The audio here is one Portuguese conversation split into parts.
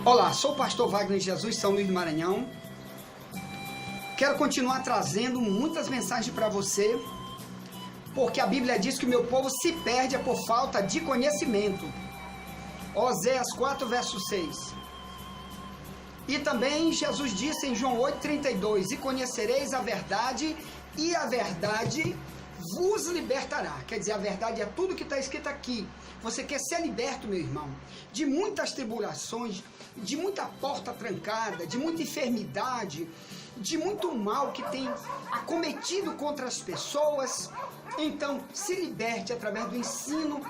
Olá, sou o pastor Wagner Jesus, São Luís do Maranhão. Quero continuar trazendo muitas mensagens para você, porque a Bíblia diz que o meu povo se perde por falta de conhecimento. Oséias 4, verso 6. E também Jesus disse em João 8,32: E conhecereis a verdade, e a verdade vos libertará. Quer dizer, a verdade é tudo que está escrito aqui. Você quer ser liberto, meu irmão, de muitas tribulações, de muita porta trancada, de muita enfermidade, de muito mal que tem acometido contra as pessoas. Então, se liberte através do ensino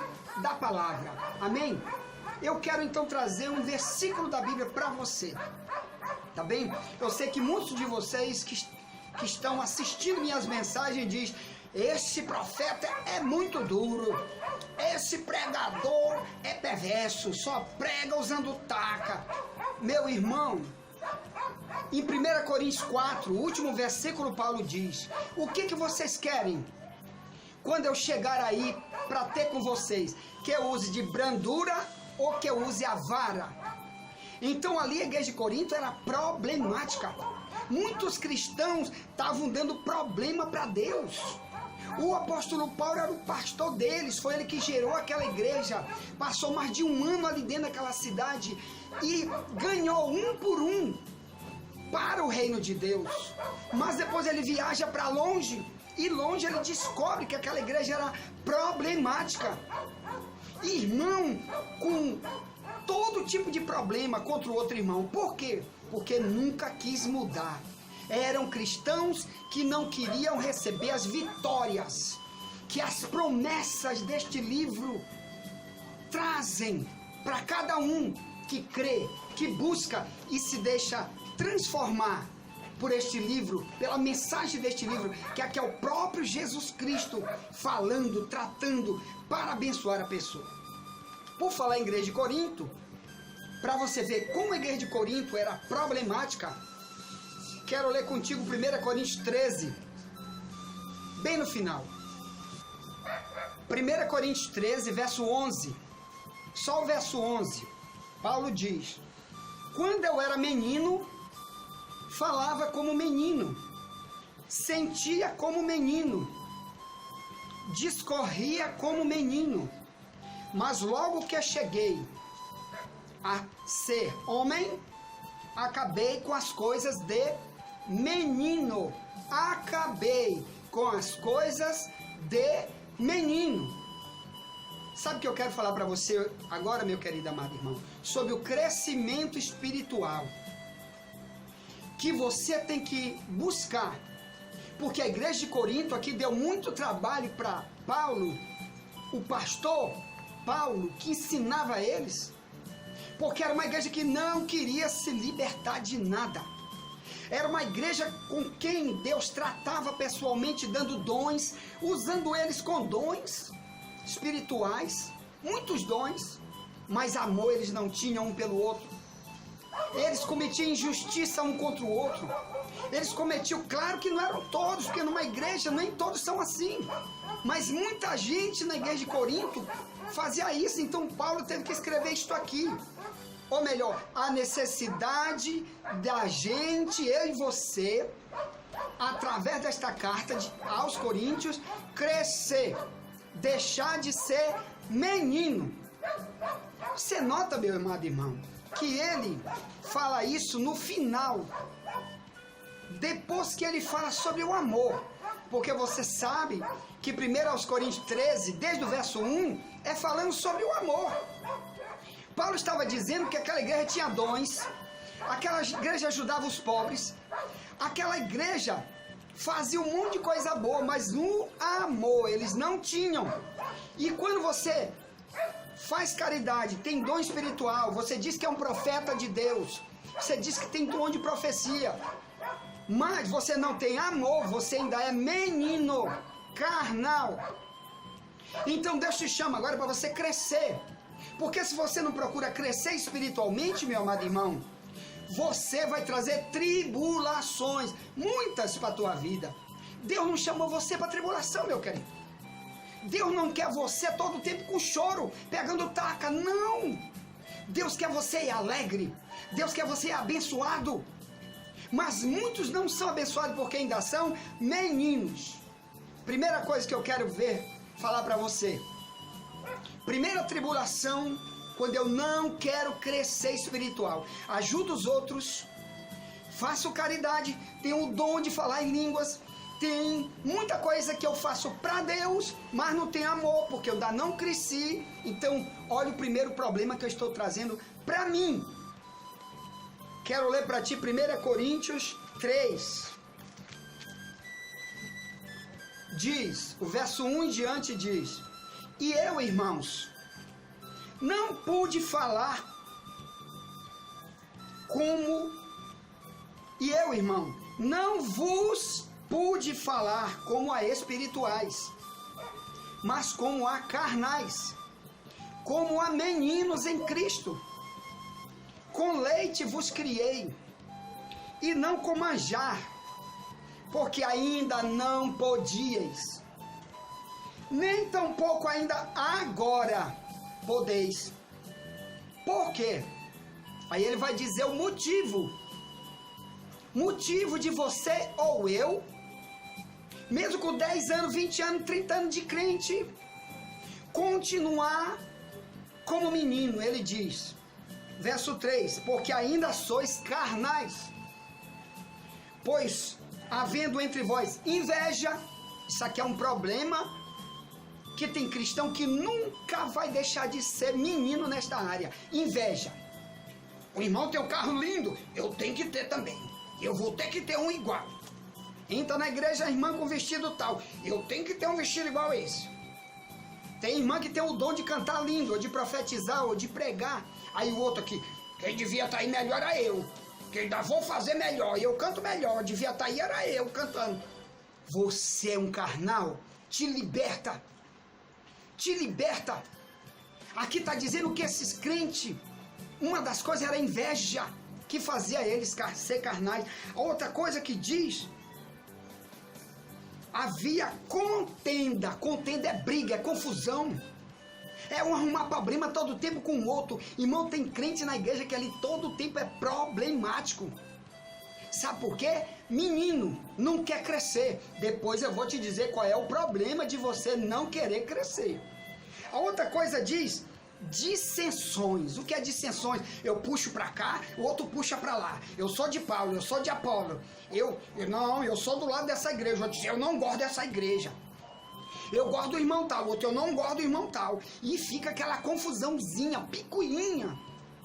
da palavra. Amém? Eu quero então trazer um versículo da Bíblia para você. Tá bem? Eu sei que muitos de vocês que estão assistindo minhas mensagens dizem: esse profeta é muito duro, esse pregador é perverso, só prega usando taca. Meu irmão, em 1 Coríntios 4, o último versículo, Paulo diz: o que vocês querem quando eu chegar aí para ter com vocês? Que eu use de brandura ou que eu use a vara? Então ali a igreja de Corinto era problemática. Muitos cristãos estavam dando problema para Deus. O apóstolo Paulo era o pastor deles, foi ele que gerou aquela igreja, passou mais de um ano ali dentro daquela cidade e ganhou um por um para o reino de Deus. Mas depois ele viaja para longe e longe ele descobre que aquela igreja era problemática. Irmão com todo tipo de problema contra o outro irmão. Por quê? Porque nunca quis mudar. Eram cristãos que não queriam receber as vitórias que as promessas deste livro trazem para cada um que crê, que busca e se deixa transformar por este livro, pela mensagem deste livro, que aqui é o próprio Jesus Cristo falando, tratando para abençoar a pessoa. Por falar em igreja de Corinto, para você ver como a igreja de Corinto era problemática, quero ler contigo 1 Coríntios 13, bem no final. 1 Coríntios 13, verso 11, só o verso 11, Paulo diz: quando eu era menino, falava como menino, sentia como menino, discorria como menino, mas logo que cheguei a ser homem, acabei com as coisas de menino. Acabei com as coisas de menino. Sabe o que eu quero falar para você agora, meu querido amado irmão? Sobre o crescimento espiritual que você tem que buscar. Porque a igreja de Corinto aqui deu muito trabalho para Paulo, o pastor Paulo, que ensinava a eles. Porque era uma igreja que não queria se libertar de nada. Era uma igreja com quem Deus tratava pessoalmente, dando dons, usando eles com dons espirituais, muitos dons, mas amor eles não tinham um pelo outro. Eles cometiam injustiça um contra o outro. Eles cometiam, claro que não eram todos, porque numa igreja nem todos são assim, mas muita gente na igreja de Corinto fazia isso. Então Paulo teve que escrever isto aqui. Ou melhor, a necessidade da gente, eu e você, através desta carta aos Coríntios, crescer, deixar de ser menino. Você nota, meu amado irmão, que ele fala isso no final, depois que ele fala sobre o amor. Porque você sabe que 1 Coríntios 13, desde o verso 1, é falando sobre o amor. Paulo estava dizendo que aquela igreja tinha dons, aquela igreja ajudava os pobres, aquela igreja fazia um monte de coisa boa, mas no amor eles não tinham. E quando você faz caridade, tem dom espiritual, você diz que é um profeta de Deus, você diz que tem dom de profecia, mas você não tem amor, você ainda é menino, carnal. Então Deus te chama agora para você crescer. Porque se você não procura crescer espiritualmente, meu amado irmão, você vai trazer tribulações, muitas para a tua vida. Deus não chamou você para tribulação, meu querido. Deus não quer você todo o tempo com choro, pegando taca, não. Deus quer você alegre. Deus quer você abençoado. Mas muitos não são abençoados porque ainda são meninos. Primeira coisa que eu quero falar para você. Primeira tribulação, quando eu não quero crescer espiritual. Ajudo os outros, faço caridade, tenho o dom de falar em línguas, tem muita coisa que eu faço para Deus, mas não tenho amor, porque eu ainda não cresci. Então, olha o primeiro problema que eu estou trazendo para mim. Quero ler para ti 1 Coríntios 3. Diz, o verso 1 em diante diz: E eu, irmãos, não pude falar não vos pude falar como a espirituais, mas como a carnais, como a meninos em Cristo. Com leite vos criei, e não com manjar, porque ainda não podíeis, nem tampouco ainda agora podeis. Por quê? Aí ele vai dizer o motivo de você ou eu, mesmo com 10 anos, 20 anos, 30 anos de crente, continuar como menino. Ele diz, verso 3, porque ainda sois carnais, pois havendo entre vós inveja. Isso aqui é um problema que tem cristão que nunca vai deixar de ser menino nesta área. Inveja. O irmão tem um carro lindo, eu tenho que ter também. Eu vou ter que ter um igual. Entra na igreja a irmã com vestido tal, eu tenho que ter um vestido igual a esse. Tem irmã que tem o dom de cantar lindo, ou de profetizar, ou de pregar. Aí o outro aqui, quem devia estar aí melhor era eu. Que ainda vou fazer melhor, e eu canto melhor, devia estar aí era eu cantando. Você é um carnal, te liberta. Te liberta. Aqui está dizendo que esses crentes, uma das coisas era a inveja que fazia eles ser carnais. A outra coisa que diz, havia contenda. Contenda é briga, é confusão. É um arrumar problema todo tempo com o outro. Irmão, tem crente na igreja que ali todo tempo é problemático. Sabe por quê? Menino não quer crescer. Depois eu vou te dizer qual é o problema de você não querer crescer. A outra coisa diz dissensões. O que é dissensões? Eu puxo para cá, o outro puxa para lá. Eu sou de Paulo, eu sou de Apolo. Eu sou do lado dessa igreja. Eu não gosto dessa igreja. Eu gosto do irmão tal, outro eu não gosto do irmão tal. E fica aquela confusãozinha, picuinha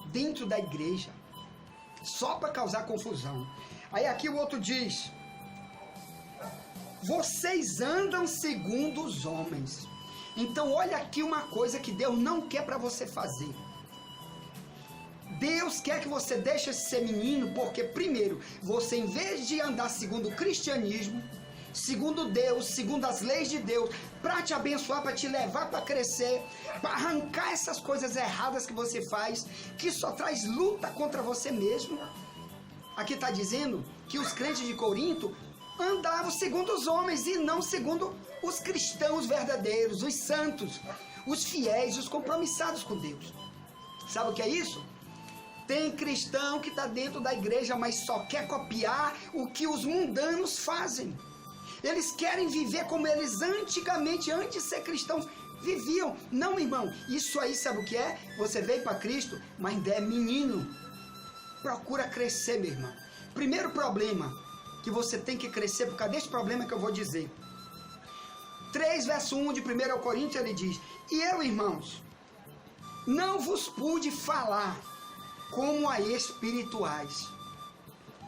dentro da igreja. Só para causar confusão. Aí aqui o outro diz: vocês andam segundo os homens. Então olha aqui uma coisa que Deus não quer para você fazer. Deus quer que você deixe de ser menino, porque primeiro, você em vez de andar segundo o cristianismo, segundo Deus, segundo as leis de Deus, para te abençoar, para te levar para crescer, para arrancar essas coisas erradas que você faz, que só traz luta contra você mesmo. Aqui está dizendo que os crentes de Corinto andavam segundo os homens e não segundo os cristãos verdadeiros, os santos, os fiéis, os compromissados com Deus. Sabe o que é isso? Tem cristão que está dentro da igreja, mas só quer copiar o que os mundanos fazem. Eles querem viver como eles antigamente, antes de ser cristãos, viviam. Não, irmão, isso aí sabe o que é? Você veio para Cristo, mas ainda é menino. Procura crescer, meu irmão. Primeiro problema que você tem que crescer, por causa desse problema que eu vou dizer. 3, verso 1 de 1 Coríntios, ele diz: e eu, irmãos, não vos pude falar como a espirituais,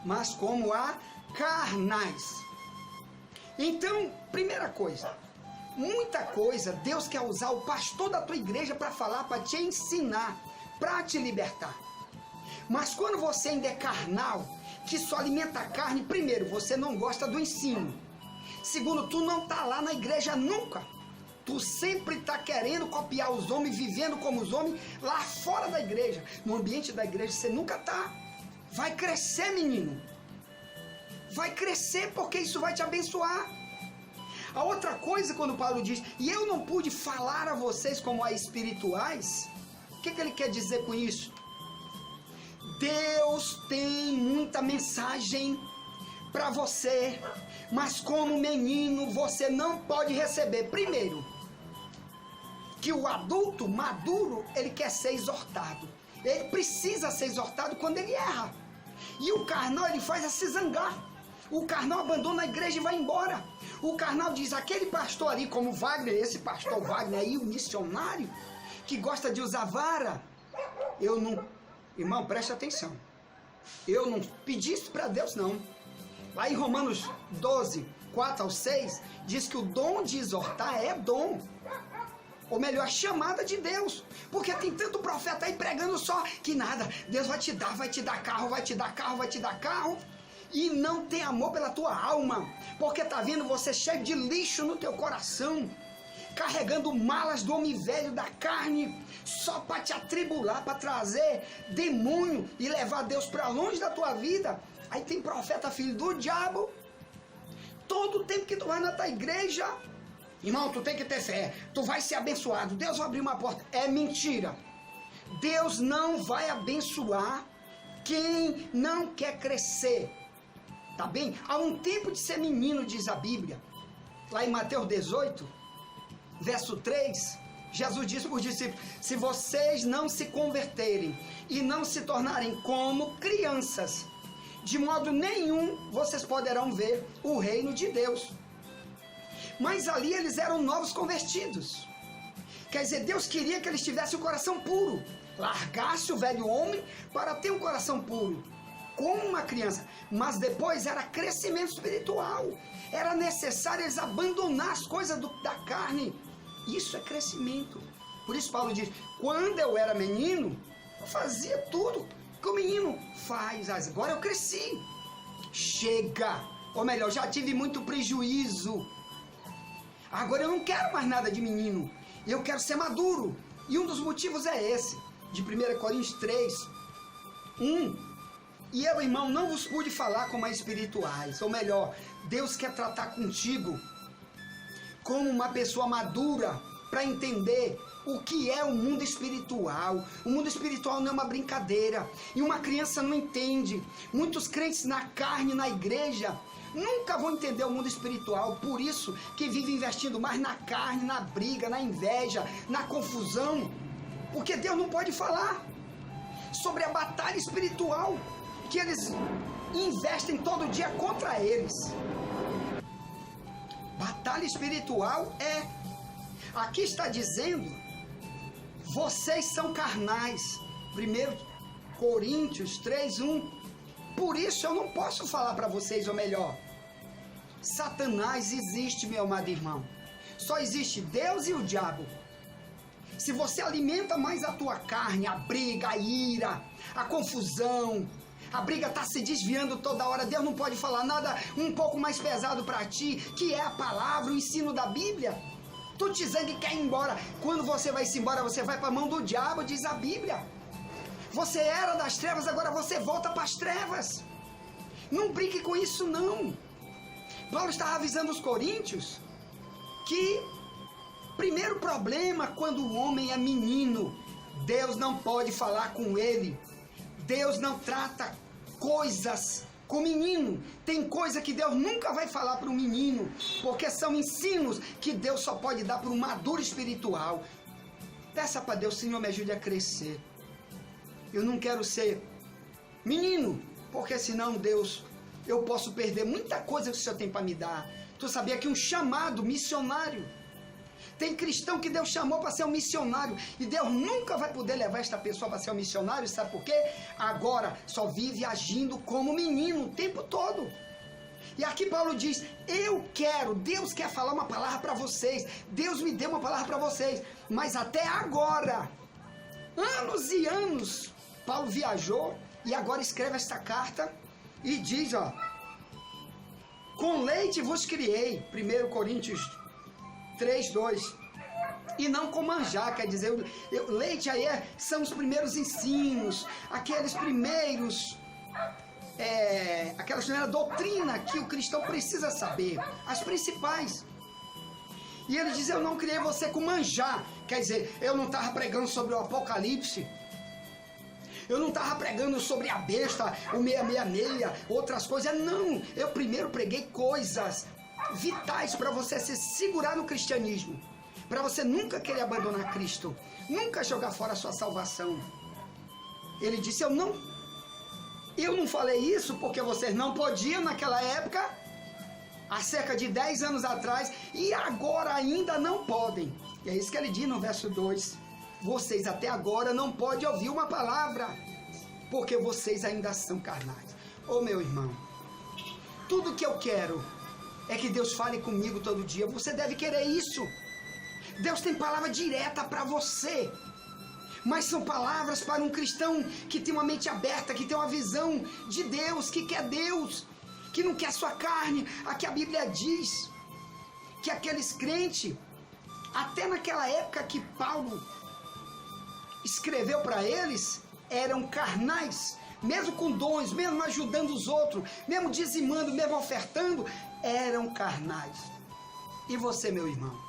mas como a carnais. Então, primeira coisa, muita coisa Deus quer usar o pastor da tua igreja para falar, para te ensinar, para te libertar. Mas quando você ainda é carnal, que só alimenta a carne, primeiro, você não gosta do ensino. Segundo, tu não está lá na igreja nunca. Tu sempre está querendo copiar os homens, vivendo como os homens, lá fora da igreja. No ambiente da igreja você nunca está. Vai crescer, menino. Vai crescer, porque isso vai te abençoar. A outra coisa, quando Paulo diz, e eu não pude falar a vocês como a espirituais, o que ele quer dizer com isso? Deus tem muita mensagem para você, mas como menino você não pode receber. Primeiro, que o adulto maduro, ele quer ser exortado. Ele precisa ser exortado quando ele erra. E o carnal, ele faz a se zangar. O carnal abandona a igreja e vai embora. O carnal diz, aquele pastor ali, como Wagner, esse pastor Wagner aí, o missionário, que gosta de usar vara, eu não... Irmão, preste atenção. Eu não pedi isso para Deus, não. Lá em Romanos 12, 4 ao 6, diz que o dom de exortar é dom. Ou melhor, a chamada de Deus. Porque tem tanto profeta aí pregando só que nada. Deus vai te dar carro, vai te dar carro, vai te dar carro. E não tem amor pela tua alma. Porque tá vendo você cheio de lixo no teu coração. Carregando malas do homem velho da carne. Só para te atribular, para trazer demônio e levar Deus para longe da tua vida. Aí tem profeta filho do diabo. Todo tempo que tu vai na tua igreja, irmão, tu tem que ter fé, tu vai ser abençoado, Deus vai abrir uma porta. É mentira. Deus não vai abençoar quem não quer crescer. Tá bem? Há um tempo de ser menino, diz a Bíblia. Lá em Mateus 18, verso 3, Jesus disse para os discípulos, se vocês não se converterem e não se tornarem como crianças, de modo nenhum vocês poderão ver o reino de Deus. Mas ali eles eram novos convertidos. Quer dizer, Deus queria que eles tivessem o coração puro. Largasse o velho homem para ter um coração puro, como uma criança. Mas depois era crescimento espiritual. Era necessário eles abandonar as coisas da carne. Isso é crescimento. Por isso Paulo diz, quando eu era menino, eu fazia tudo que o menino faz. Agora eu cresci. Chega. Ou melhor, já tive muito prejuízo. Agora eu não quero mais nada de menino. Eu quero ser maduro. E um dos motivos é esse. De 1 Coríntios 3, 1. E eu, irmão, não vos pude falar como a espirituais. Ou melhor, Deus quer tratar contigo como uma pessoa madura para entender o que é o mundo espiritual. O mundo espiritual não é uma brincadeira. E uma criança não entende. Muitos crentes na carne, na igreja, nunca vão entender o mundo espiritual. Por isso que vivem investindo mais na carne, na briga, na inveja, na confusão. Porque Deus não pode falar sobre a batalha espiritual que eles investem todo dia contra eles. Batalha espiritual é... Aqui está dizendo, vocês são carnais. 1 Coríntios 3, 1. Por isso eu não posso falar para vocês, ou melhor, Satanás existe, meu amado irmão. Só existe Deus e o diabo. Se você alimenta mais a tua carne, a briga, a ira, a confusão, a briga está se desviando toda hora, Deus não pode falar nada um pouco mais pesado para ti, que é a palavra, o ensino da Bíblia. Tu te zanga e quer ir embora. Quando você vai se embora, você vai para a mão do diabo, diz a Bíblia. Você era das trevas, agora você volta para as trevas. Não brinque com isso, não. Paulo estava avisando os coríntios que primeiro problema quando o homem é menino, Deus não pode falar com ele. Deus não trata coisas com o menino. Tem coisa que Deus nunca vai falar para o menino, porque são ensinos que Deus só pode dar para um maduro espiritual. Peça para Deus, Senhor, me ajude a crescer. Eu não quero ser menino, porque senão, Deus, eu posso perder muita coisa que o Senhor tem para me dar. Tu sabia que um chamado missionário, tem cristão que Deus chamou para ser um missionário, e Deus nunca vai poder levar esta pessoa para ser um missionário, sabe por quê? Agora só vive agindo como menino o tempo todo. E aqui Paulo diz, Deus quer falar uma palavra para vocês, Deus me deu uma palavra para vocês, mas até agora, anos e anos, Paulo viajou e agora escreve esta carta e diz, ó, com leite vos criei, 1 Coríntios 3, 2, e não com manjar, quer dizer, leite aí são os primeiros ensinos, aqueles primeiros, aquela primeira doutrina que o cristão precisa saber, as principais. E ele diz, eu não criei você com manjar, quer dizer, eu não estava pregando sobre o Apocalipse, Eu não estava pregando sobre a besta, o 666, outras coisas. Não, eu primeiro preguei coisas vitais para você se segurar no cristianismo. Para você nunca querer abandonar Cristo. Nunca jogar fora a sua salvação. Ele disse, eu não falei isso porque vocês não podiam naquela época, há cerca de 10 anos atrás, e agora ainda não podem. E é isso que ele diz no verso 2. Vocês até agora não podem ouvir uma palavra, porque vocês ainda são carnais. Ô meu irmão, tudo que eu quero é que Deus fale comigo todo dia. Você deve querer isso. Deus tem palavra direta para você. Mas são palavras para um cristão que tem uma mente aberta, que tem uma visão de Deus, que quer Deus, que não quer sua carne. Aqui a Bíblia diz que aqueles crentes, até naquela época que Paulo escreveu para eles, eram carnais, mesmo com dons, mesmo ajudando os outros, mesmo dizimando, mesmo ofertando, eram carnais. E você, meu irmão?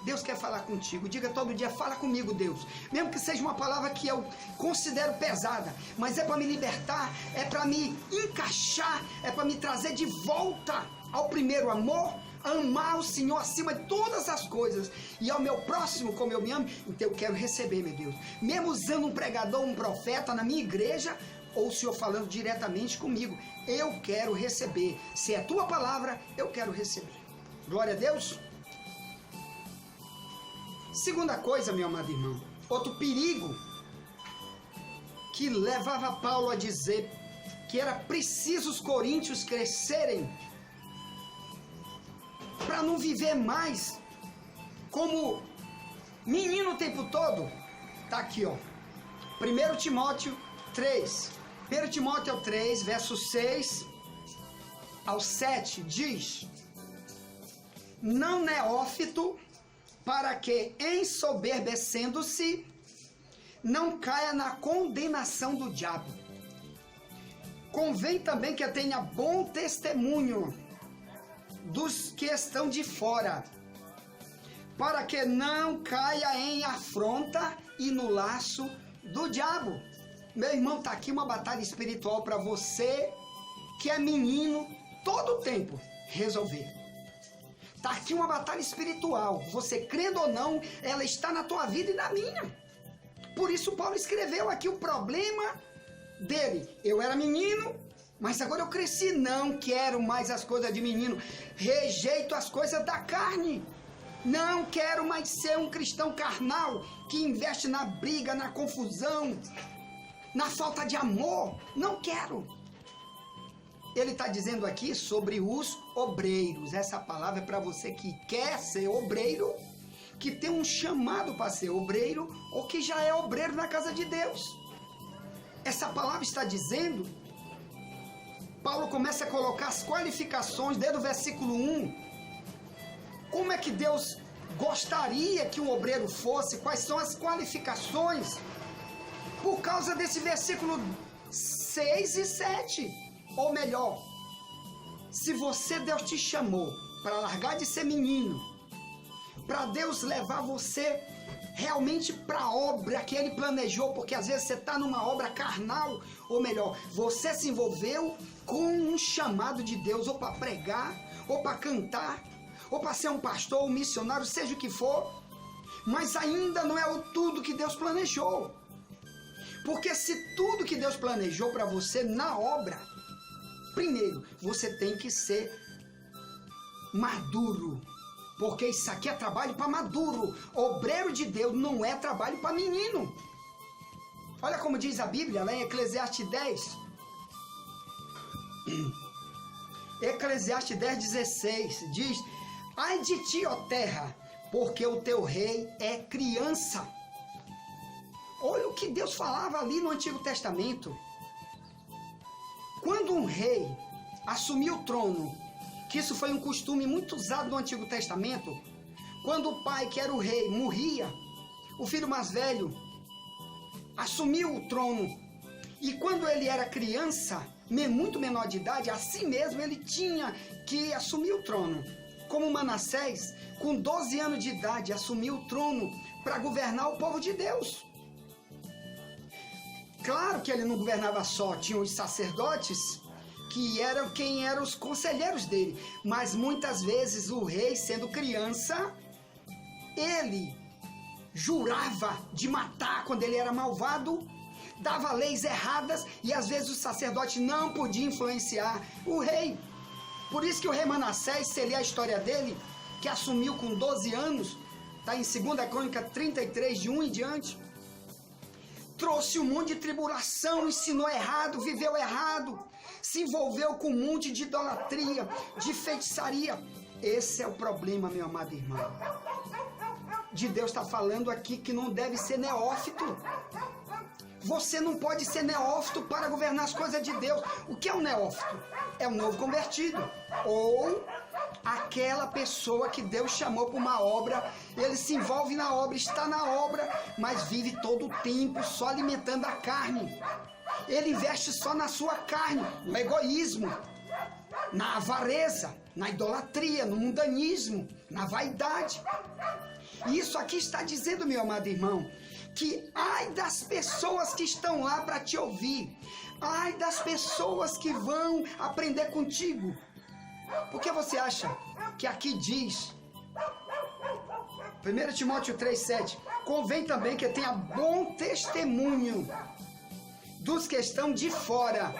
Deus quer falar contigo. Diga todo dia, fala comigo, Deus. Mesmo que seja uma palavra que eu considero pesada, mas é para me libertar, é para me encaixar, é para me trazer de volta ao primeiro amor, amar o Senhor acima de todas as coisas e ao meu próximo como eu me amo. Então eu quero receber, meu Deus. Mesmo usando um pregador, um profeta na minha igreja, ou o Senhor falando diretamente comigo, eu quero receber. Se é tua palavra, eu quero receber. Glória a Deus. Segunda coisa, meu amado irmão, outro perigo que levava Paulo a dizer que era preciso os coríntios crescerem para não viver mais como menino o tempo todo. Tá aqui, ó. 1 Timóteo 3. 1 Timóteo 3, verso 6 ao 7 diz: não neófito, para que, ensoberbecendo-se, não caia na condenação do diabo. Convém também que tenha bom testemunho dos que estão de fora, para que não caia em afronta e no laço do diabo. Meu irmão, está aqui uma batalha espiritual para você que é menino todo o tempo resolver. Está aqui uma batalha espiritual. Você crendo ou não, ela está na tua vida e na minha. Por isso Paulo escreveu aqui o problema dele. Eu era menino, mas agora eu cresci. Não quero mais as coisas de menino. Rejeito as coisas da carne. Não quero mais ser um cristão carnal que investe na briga, na confusão, na falta de amor. Não quero. Ele está dizendo aqui sobre os obreiros. Essa palavra é para você que quer ser obreiro, que tem um chamado para ser obreiro, ou que já é obreiro na casa de Deus. Essa palavra está dizendo, Paulo começa a colocar as qualificações desde o versículo 1. Como é que Deus gostaria que um obreiro fosse? Quais são as qualificações? Por causa desse versículo 6 e 7. Ou melhor, se Deus te chamou para largar de ser menino, para Deus levar você realmente para a obra que Ele planejou, porque às vezes você está numa obra carnal, ou melhor, você se envolveu com um chamado de Deus, ou para pregar, ou para cantar, ou para ser um pastor, um missionário, seja o que for, mas ainda não é o tudo que Deus planejou. Porque se tudo que Deus planejou para você na obra, primeiro, você tem que ser maduro, porque isso aqui é trabalho para maduro. Obreiro de Deus não é trabalho para menino. Olha como diz a Bíblia lá em Eclesiastes 10. Eclesiastes 10:16 diz: ai de ti, ó terra, porque o teu rei é criança. Olha o que Deus falava ali no Antigo Testamento. Quando um rei assumiu o trono, que isso foi um costume muito usado no Antigo Testamento, quando o pai, que era o rei, morria, o filho mais velho assumiu o trono. E quando ele era criança, muito menor de idade, assim mesmo ele tinha que assumir o trono. Como Manassés, com 12 anos de idade, assumiu o trono para governar o povo de Deus. Claro que ele não governava só, tinha os sacerdotes, que eram quem eram os conselheiros dele. Mas muitas vezes o rei, sendo criança, ele jurava de matar quando ele era malvado, dava leis erradas e às vezes o sacerdote não podia influenciar o rei. Por isso que o rei Manassés, se ler a história dele, que assumiu com 12 anos, está em 2 Crônica 33, de 1 em diante, trouxe um monte de tribulação, ensinou errado, viveu errado, se envolveu com um monte de idolatria, de feitiçaria. Esse é o problema, meu amado irmão. De Deus está falando aqui que não deve ser neófito. Você não pode ser neófito para governar as coisas de Deus. O que é um neófito? É um novo convertido. Ou aquela pessoa que Deus chamou para uma obra, ele se envolve na obra, está na obra, mas vive todo o tempo só alimentando a carne. Ele investe só na sua carne, no egoísmo, na avareza, na idolatria, no mundanismo, na vaidade. E isso aqui está dizendo, meu amado irmão, que ai das pessoas que estão lá para te ouvir, ai das pessoas que vão aprender contigo. Por que você acha que aqui diz, 1 Timóteo 3,7, convém também que tenha bom testemunho dos que estão de fora,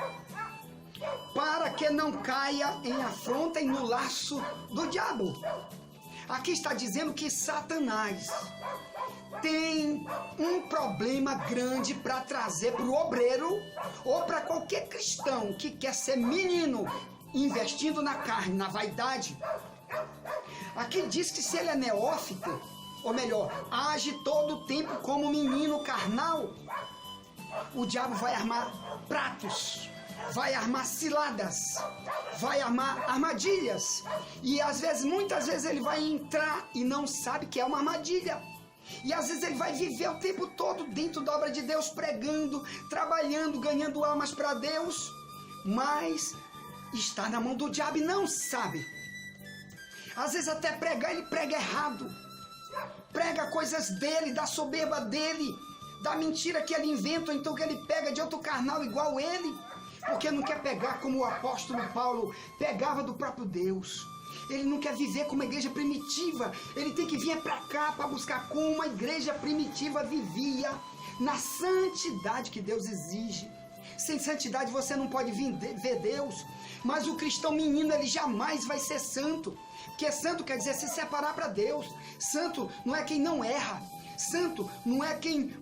para que não caia em afronta e no laço do diabo. Aqui está dizendo que Satanás tem um problema grande para trazer para o obreiro ou para qualquer cristão que quer ser menino, investindo na carne, na vaidade. Aqui diz que se ele é neófito, ou melhor, age todo o tempo como menino carnal, o diabo vai armar pratos, vai armar ciladas, vai armar armadilhas. E às vezes, muitas vezes ele vai entrar e não sabe que é uma armadilha. E às vezes ele vai viver o tempo todo dentro da obra de Deus, pregando, trabalhando, ganhando almas para Deus, mas está na mão do diabo e não sabe. Às vezes até pregar, ele prega errado. Prega coisas dele, da soberba dele, da mentira que ele inventa, ou então que ele pega de outro carnal igual ele, porque não quer pegar como o apóstolo Paulo pegava do próprio Deus. Ele não quer viver como uma igreja primitiva. Ele tem que vir para cá para buscar como uma igreja primitiva vivia, na santidade que Deus exige. Sem santidade você não pode ver Deus. Mas o cristão menino, ele jamais vai ser santo. Porque santo quer dizer se separar para Deus. Santo não é quem não erra. Santo não é quem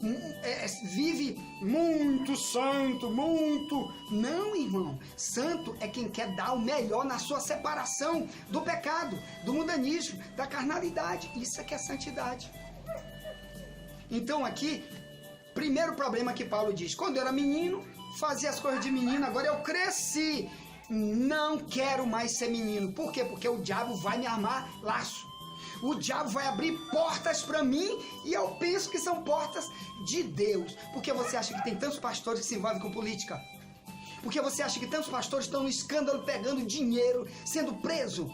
vive muito santo, muito. Não, irmão. Santo é quem quer dar o melhor na sua separação do pecado, do mundanismo, da carnalidade. Isso é que é santidade. Então aqui, primeiro problema que Paulo diz: quando eu era menino, fazia as coisas de menino, agora eu cresci, não quero mais ser menino. Por quê? Porque o diabo vai me armar laço. O diabo vai abrir portas para mim e eu penso que são portas de Deus. Por que você acha que tem tantos pastores que se envolvem com política? Por que você acha que tantos pastores estão no escândalo, pegando dinheiro, sendo preso?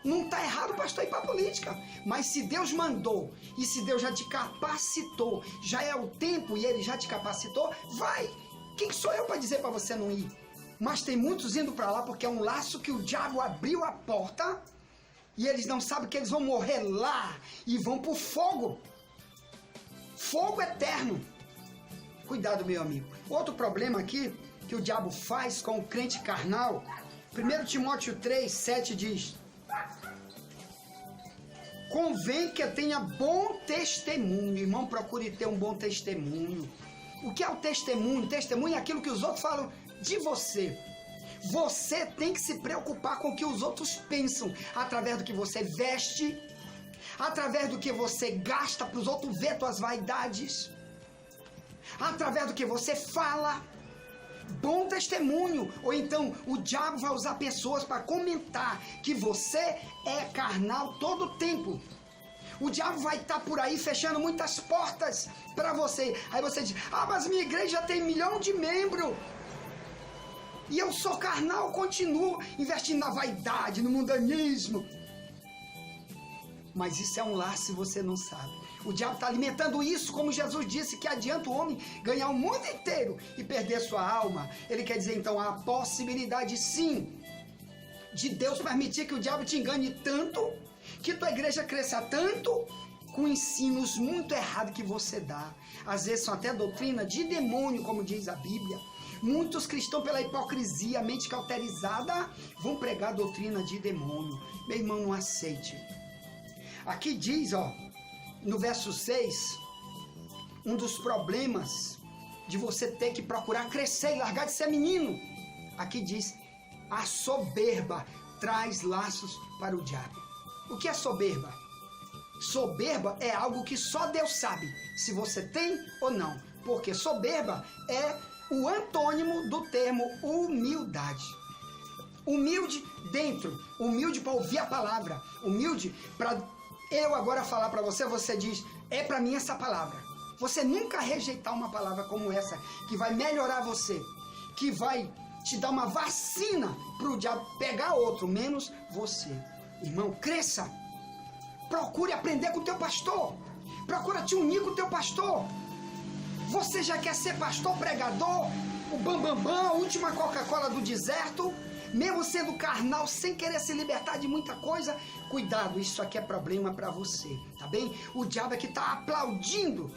Não está errado o pastor ir para a política. Mas se Deus mandou e se Deus já te capacitou, já é o tempo e ele já te capacitou, vai. Quem sou eu para dizer para você não ir? Mas tem muitos indo para lá porque é um laço que o diabo abriu a porta. E eles não sabem que eles vão morrer lá e vão para o fogo. Fogo eterno. Cuidado, meu amigo. Outro problema aqui que o diabo faz com o crente carnal. 1 Timóteo 3,7 diz: convém que tenha bom testemunho. Irmão, procure ter um bom testemunho. O que é o testemunho? Testemunho é aquilo que os outros falam de você. Você tem que se preocupar com o que os outros pensam, através do que você veste, através do que você gasta para os outros ver tuas vaidades, através do que você fala. Bom testemunho. Ou então o diabo vai usar pessoas para comentar que você é carnal todo o tempo. O diabo vai estar por aí fechando muitas portas para você. Aí você diz: ah, mas minha igreja tem 1 milhão de membros. E eu sou carnal, continuo investindo na vaidade, no mundanismo. Mas isso é um laço e você não sabe. O diabo está alimentando isso, como Jesus disse, que adianta o homem ganhar o mundo inteiro e perder sua alma. Ele quer dizer, então, a possibilidade, sim, de Deus permitir que o diabo te engane tanto, que tua igreja cresça tanto, com ensinos muito errados que você dá. Às vezes são até doutrina de demônio, como diz a Bíblia. Muitos cristãos, pela hipocrisia, mente cauterizada, vão pregar doutrina de demônio. Meu irmão, não aceite. Aqui diz, ó, no verso 6, um dos problemas de você ter que procurar crescer e largar de ser menino. Aqui diz, a soberba traz laços para o diabo. O que é soberba? Soberba é algo que só Deus sabe se você tem ou não. Porque soberba é o antônimo do termo humildade. Humilde dentro, humilde para ouvir a palavra, humilde para eu agora falar para você, você diz, é para mim essa palavra. Você nunca rejeitar uma palavra como essa, que vai melhorar você, que vai te dar uma vacina para o diabo pegar outro, menos você. Irmão, cresça. Procure aprender com o teu pastor. Procura te unir com o teu pastor. Você já quer ser pastor, pregador, o bambambam, a última Coca-Cola do deserto, mesmo sendo carnal, sem querer se libertar de muita coisa? Cuidado, isso aqui é problema para você, tá bem? O diabo é que está aplaudindo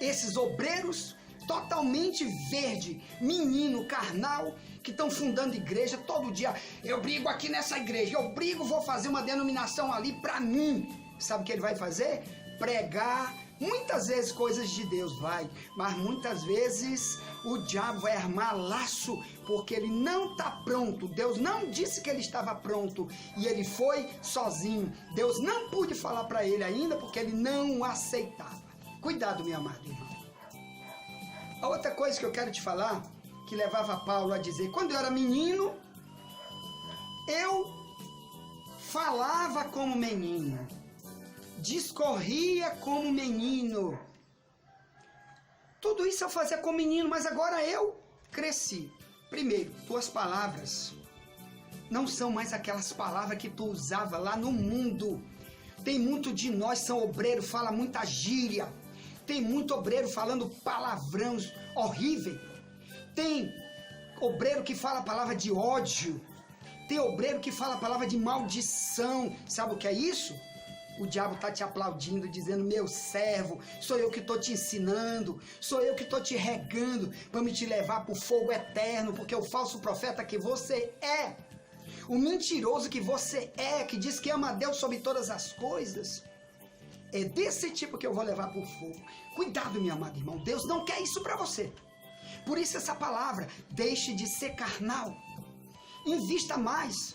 esses obreiros totalmente verde, menino, carnal, que estão fundando igreja todo dia. Eu brigo aqui nessa igreja, eu brigo, vou fazer uma denominação ali para mim. Sabe o que ele vai fazer? Pregar muitas vezes coisas de Deus, vai, mas muitas vezes o diabo vai armar laço, porque ele não está pronto. Deus não disse que ele estava pronto e ele foi sozinho. Deus não pôde falar para ele ainda, porque ele não aceitava. Cuidado, meu amado irmão. A outra coisa que eu quero te falar, que levava Paulo a dizer, quando eu era menino, eu falava como menino, discorria como menino. Tudo isso eu fazia como menino, mas agora eu cresci. Primeiro, tuas palavras não são mais aquelas palavras que tu usava lá no mundo. Tem muito de nós, são obreiros, fala muita gíria. Tem muito obreiro falando palavrão horrível. Tem obreiro que fala a palavra de ódio. Tem obreiro que fala a palavra de maldição. Sabe o que é isso? O diabo está te aplaudindo, dizendo, meu servo, sou eu que estou te ensinando, sou eu que estou te regando para me te levar para o fogo eterno, porque o falso profeta que você é, o mentiroso que você é, que diz que ama a Deus sobre todas as coisas, é desse tipo que eu vou levar para o fogo. Cuidado, meu amado irmão, Deus não quer isso para você. Por isso essa palavra, deixe de ser carnal, invista mais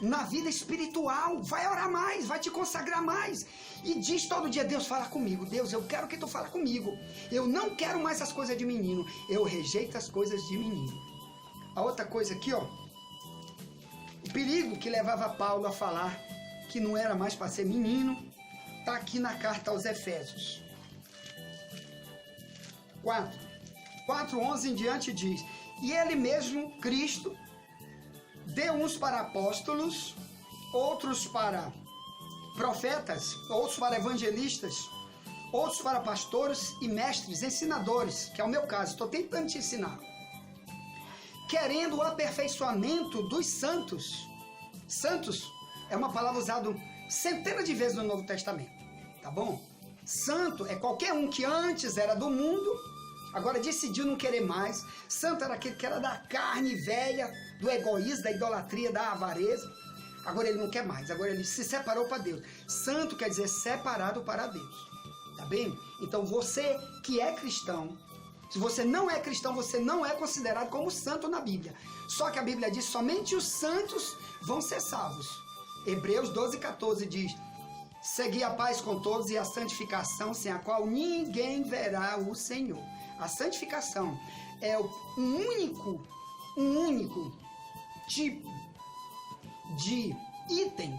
na vida espiritual, vai orar mais, vai te consagrar mais, e diz todo dia, Deus fala comigo, Deus, eu quero que tu fale comigo, eu não quero mais as coisas de menino, eu rejeito as coisas de menino. A outra coisa aqui, ó, o perigo que levava Paulo a falar que não era mais para ser menino, está aqui na carta aos Efésios 4:11 em diante diz, e ele mesmo, Cristo, deu uns para apóstolos, outros para profetas, outros para evangelistas, outros para pastores e mestres, ensinadores, que é o meu caso, estou tentando te ensinar, querendo o aperfeiçoamento dos santos. Santos é uma palavra usada centenas de vezes no Novo Testamento, tá bom? Santo é qualquer um que antes era do mundo, agora decidiu não querer mais. Santo era aquele que era da carne velha, do egoísmo, da idolatria, da avareza. Agora ele não quer mais, agora ele se separou para Deus. Santo quer dizer separado para Deus, tá bem? Então você que é cristão, se você não é cristão, você não é considerado como santo na Bíblia. Só que a Bíblia diz, somente os santos vão ser salvos. Hebreus 12:14 diz, segui a paz com todos e a santificação, sem a qual ninguém verá o Senhor. A santificação é um único tipo de item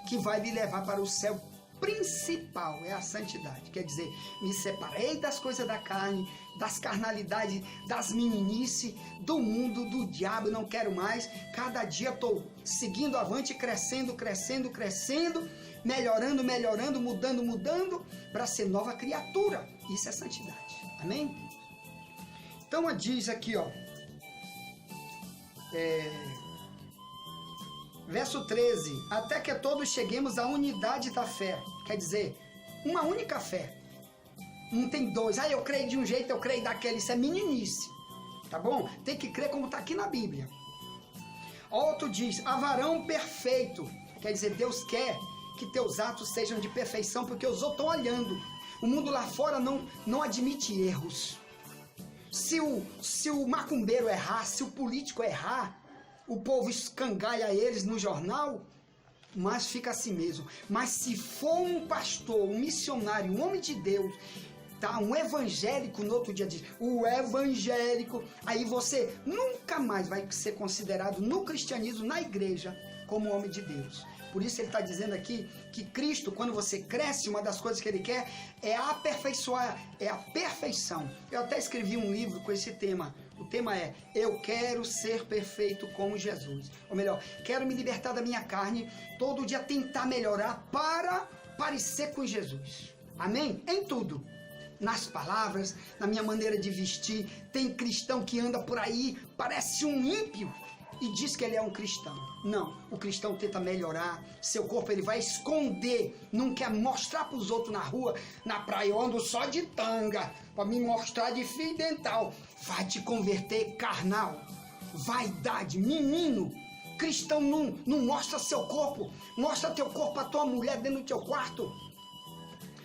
que vai lhe levar para o céu principal é a santidade. Quer dizer, me separei das coisas da carne, das carnalidades, das meninices, do mundo, do diabo, não quero mais. Cada dia estou seguindo avante, crescendo, crescendo, crescendo, melhorando, melhorando, mudando, mudando, para ser nova criatura. Isso é santidade. Amém? Então, diz aqui, ó, verso 13, até que todos cheguemos à unidade da fé. Quer dizer, uma única fé. Não tem dois. Eu creio de um jeito, eu creio daquele. Isso é meninice. Tá bom? Tem que crer como está aqui na Bíblia. Outro diz, a varão perfeito. Quer dizer, Deus quer que teus atos sejam de perfeição, porque os outros estão olhando. O mundo lá fora não admite erros. Se o macumbeiro errar, se o político errar, o povo escangalha eles no jornal, mas fica assim mesmo. Mas se for um pastor, um missionário, um homem de Deus, tá, um evangélico, no outro dia diz, o evangélico, aí você nunca mais vai ser considerado no cristianismo, na igreja, como homem de Deus. Por isso ele está dizendo aqui que Cristo, quando você cresce, uma das coisas que ele quer é aperfeiçoar, é a perfeição. Eu até escrevi um livro com esse tema. O tema é, eu quero ser perfeito como Jesus. Ou melhor, quero me libertar da minha carne, todo dia tentar melhorar para parecer com Jesus. Amém? Em tudo. Nas palavras, na minha maneira de vestir. Tem cristão que anda por aí, parece um ímpio, e diz que ele é um cristão. Não, o cristão tenta melhorar, seu corpo ele vai esconder, não quer mostrar para os outros na rua, na praia, eu ando só de tanga, para me mostrar de fio dental. Vai te converter carnal, vaidade, menino. Cristão não mostra seu corpo, mostra teu corpo para tua mulher dentro do teu quarto,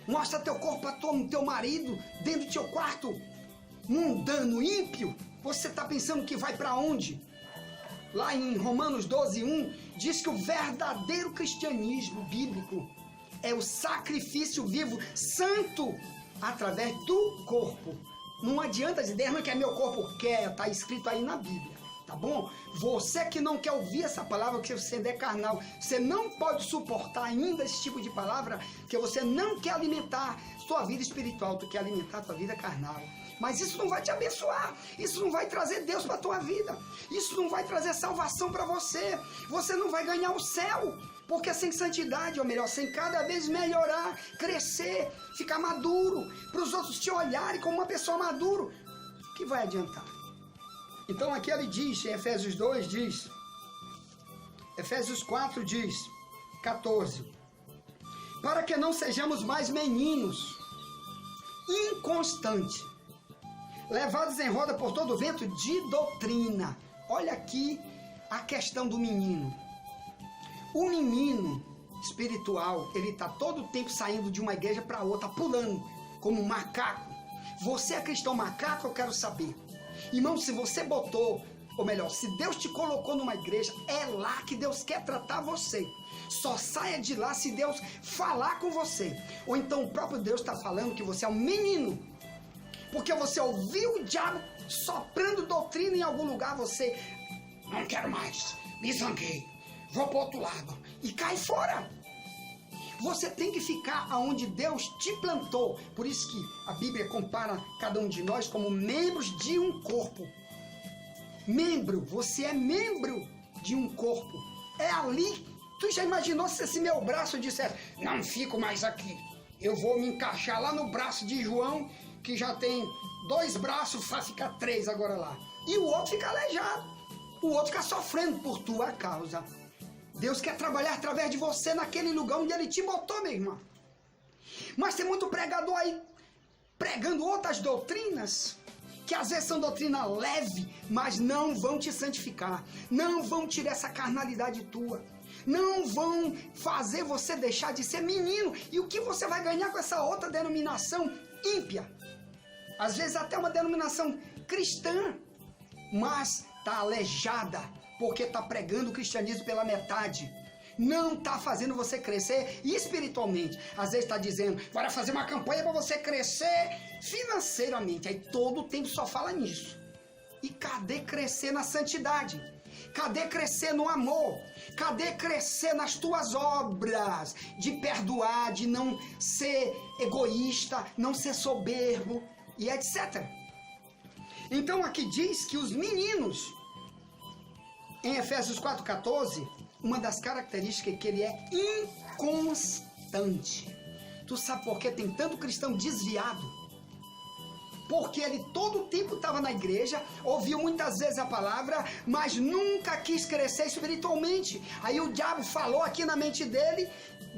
mostra teu corpo para teu marido dentro do teu quarto. Mundano, ímpio, você está pensando que vai para onde? Lá em Romanos 12:1, diz que o verdadeiro cristianismo bíblico é o sacrifício vivo, santo, através do corpo. Não adianta dizer que é meu corpo quer, está escrito aí na Bíblia, tá bom? Você que não quer ouvir essa palavra, que você é carnal, você não pode suportar ainda esse tipo de palavra, que você não quer alimentar sua vida espiritual, tu quer alimentar sua vida carnal. Mas isso não vai te abençoar, isso não vai trazer Deus para a tua vida, isso não vai trazer salvação para você, você não vai ganhar o céu, porque sem santidade, ou melhor, sem cada vez melhorar, crescer, ficar maduro, para os outros te olharem como uma pessoa madura, o que vai adiantar? Então aqui ele diz, em Efésios 2 diz, Efésios 4 diz, 14, para que não sejamos mais meninos, inconstantes, levados em roda por todo o vento de doutrina. Olha aqui a questão do menino. O menino espiritual, ele está todo o tempo saindo de uma igreja para outra, pulando, como um macaco. Você é cristão macaco? Eu quero saber. Irmão, se você botou, ou melhor, se Deus te colocou numa igreja, é lá que Deus quer tratar você. Só saia de lá se Deus falar com você. Ou então o próprio Deus está falando que você é um menino. Porque você ouviu o diabo soprando doutrina em algum lugar, você não quero mais, me zanguei, vou para o outro lado e cai fora. Você tem que ficar aonde Deus te plantou. Por isso que a Bíblia compara cada um de nós como membros de um corpo. Membro, você é membro de um corpo. É ali. Tu já imaginou se esse meu braço dissesse, não fico mais aqui, eu vou me encaixar lá no braço de João, que já tem 2 braços, vai ficar 3 agora lá. E o outro fica aleijado. O outro fica sofrendo por tua causa. Deus quer trabalhar através de você naquele lugar onde Ele te botou, meu irmão. Mas tem muito pregador aí pregando outras doutrinas, que às vezes são doutrina leve, mas não vão te santificar. Não vão tirar essa carnalidade tua. Não vão fazer você deixar de ser menino. E o que você vai ganhar com essa outra denominação ímpia? Às vezes até uma denominação cristã, mas está aleijada, porque está pregando o cristianismo pela metade. Não está fazendo você crescer espiritualmente. Às vezes está dizendo, bora fazer uma campanha para você crescer financeiramente. Aí todo o tempo só fala nisso. E cadê crescer na santidade? Cadê crescer no amor? Cadê crescer nas tuas obras? De perdoar, de não ser egoísta, não ser soberbo e etc. Então aqui diz que os meninos, em Efésios 4,14, uma das características é que ele é inconstante. Tu sabe por que tem tanto cristão desviado? Porque ele todo o tempo estava na igreja, ouviu muitas vezes a palavra, mas nunca quis crescer espiritualmente. Aí o diabo falou aqui na mente dele,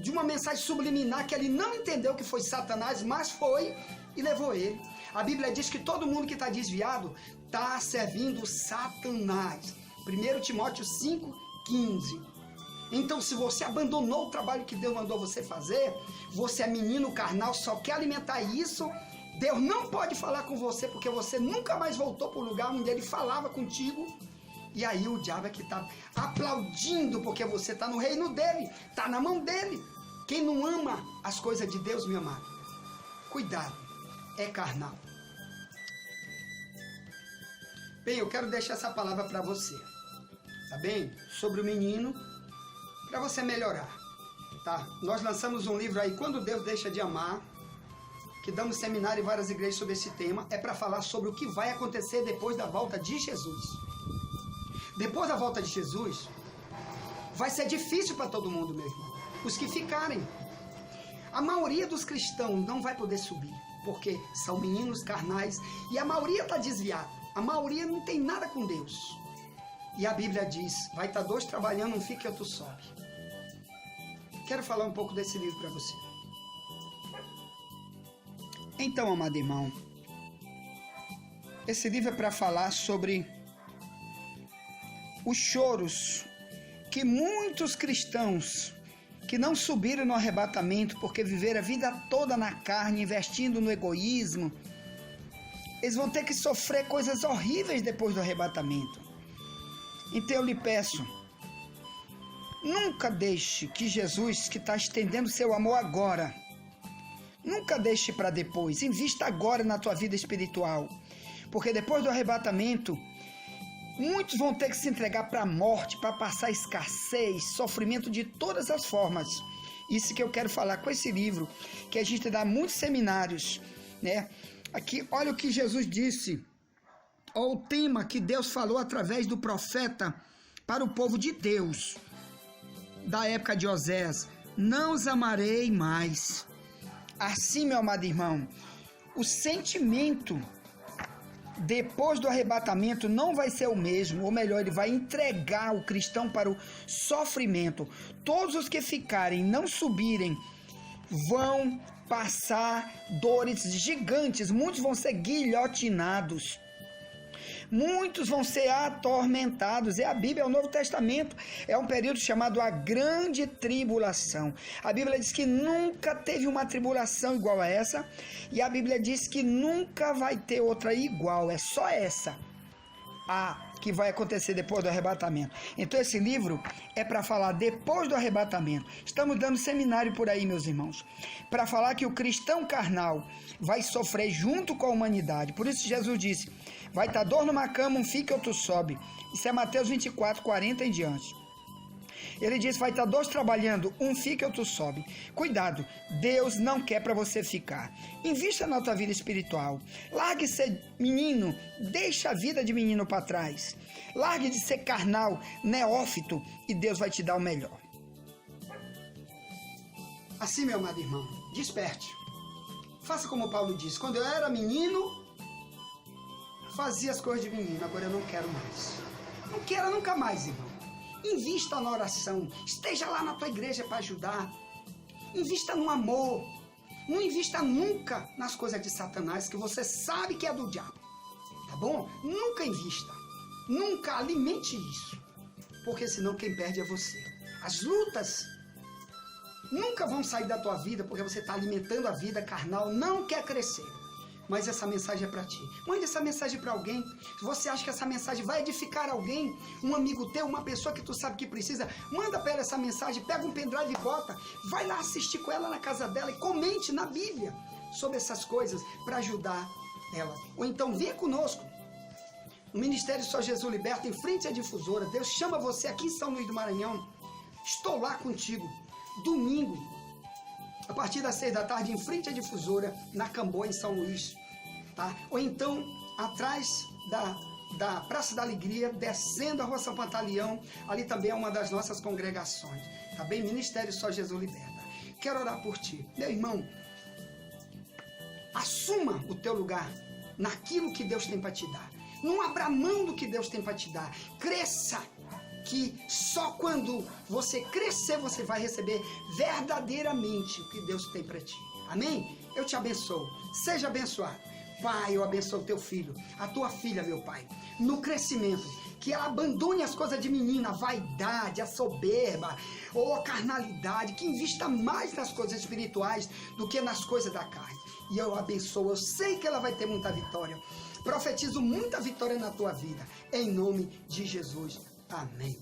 de uma mensagem subliminar, que ele não entendeu que foi Satanás, mas foi e levou ele. A Bíblia diz que todo mundo que está desviado está servindo Satanás. 1 Timóteo 5,15. Então, se você abandonou o trabalho que Deus mandou você fazer, você é menino carnal, só quer alimentar isso, Deus não pode falar com você, porque você nunca mais voltou para o lugar onde ele falava contigo. E aí o diabo é que está aplaudindo, porque você está no reino dele, está na mão dele. Quem não ama as coisas de Deus, meu amado, cuidado, é carnal. Bem, eu quero deixar essa palavra para você, tá bem? Sobre o menino, para você melhorar, tá? Nós lançamos um livro aí, Quando Deus Deixa de Amar, que damos seminário em várias igrejas sobre esse tema, é para falar sobre o que vai acontecer depois da volta de Jesus. Depois da volta de Jesus, vai ser difícil para todo mundo, meu irmão. Os que ficarem. A maioria dos cristãos não vai poder subir, porque são meninos carnais e a maioria está desviada. A maioria não tem nada com Deus. E a Bíblia diz, vai estar dois trabalhando, um fica e outro sobe. Quero falar um pouco desse livro para você. Então, amado irmão, esse livro é para falar sobre os choros que muitos cristãos que não subiram no arrebatamento porque viveram a vida toda na carne, investindo no egoísmo, eles vão ter que sofrer coisas horríveis depois do arrebatamento. Então eu lhe peço, nunca deixe que Jesus, que está estendendo seu amor agora, nunca deixe para depois, invista agora na tua vida espiritual, porque depois do arrebatamento, muitos vão ter que se entregar para a morte, para passar escassez, sofrimento de todas as formas. Isso que eu quero falar com esse livro, que a gente dá muitos seminários, né? Aqui, olha o que Jesus disse, olha o tema que Deus falou através do profeta para o povo de Deus, da época de Osés: não os amarei mais. Assim, meu amado irmão, o sentimento depois do arrebatamento não vai ser o mesmo, ou melhor, ele vai entregar o cristão para o sofrimento. Todos os que ficarem, não subirem, vão passar dores gigantes, muitos vão ser guilhotinados. Muitos vão ser atormentados. É a Bíblia, é o Novo Testamento. É um período chamado a Grande Tribulação. A Bíblia diz que nunca teve uma tribulação igual a essa. E a Bíblia diz que nunca vai ter outra igual. É só essa que vai acontecer depois do arrebatamento. Então esse livro é para falar depois do arrebatamento. Estamos dando seminário por aí, meus irmãos, para falar que o cristão carnal vai sofrer junto com a humanidade. Por isso Jesus disse, vai estar dor numa cama, um fica e outro sobe. Isso é Mateus 24, 40 em diante. Ele diz, vai estar dois trabalhando, um fica e outro sobe. Cuidado, Deus não quer para você ficar. Invista na tua vida espiritual. Largue de ser menino, deixa a vida de menino para trás. Largue de ser carnal, neófito, e Deus vai te dar o melhor. Assim, meu amado irmão, desperte. Faça como Paulo diz, quando eu era menino, fazia as coisas de menino, agora eu não quero mais. Não quero nunca mais, irmão. Invista na oração, esteja lá na tua igreja para ajudar, invista no amor, não invista nunca nas coisas de Satanás, que você sabe que é do diabo, tá bom? Nunca invista, nunca alimente isso, porque senão quem perde é você. As lutas nunca vão sair da tua vida, porque você está alimentando a vida carnal, não quer crescer. Mas essa mensagem é para ti. Mande essa mensagem para alguém. Se você acha que essa mensagem vai edificar alguém, um amigo teu, uma pessoa que tu sabe que precisa, manda para ela essa mensagem, pega um pendrive e bota, vai lá assistir com ela na casa dela e comente na Bíblia sobre essas coisas para ajudar ela. Ou então venha conosco O Ministério Só Jesus Liberta, em frente à difusora. Deus chama você aqui em São Luís do Maranhão. Estou lá contigo. Domingo, a partir das 6 da tarde, em frente à difusora, na Camboa, em São Luís. Tá? Ou então, atrás da Praça da Alegria, descendo a Rua São Pantaleão, ali também é uma das nossas congregações. Tá bem? Ministério Só Jesus Liberta. Quero orar por ti. Meu irmão, assuma o teu lugar naquilo que Deus tem para te dar. Não abra mão do que Deus tem para te dar. Cresça, que só quando você crescer, você vai receber verdadeiramente o que Deus tem para ti. Amém? Eu te abençoo. Seja abençoado. Pai, eu abençoo o teu filho, a tua filha, meu Pai, no crescimento, que ela abandone as coisas de menina, a vaidade, a soberba ou a carnalidade, que invista mais nas coisas espirituais do que nas coisas da carne. E eu abençoo, eu sei que ela vai ter muita vitória. Profetizo muita vitória na tua vida, em nome de Jesus. Amém.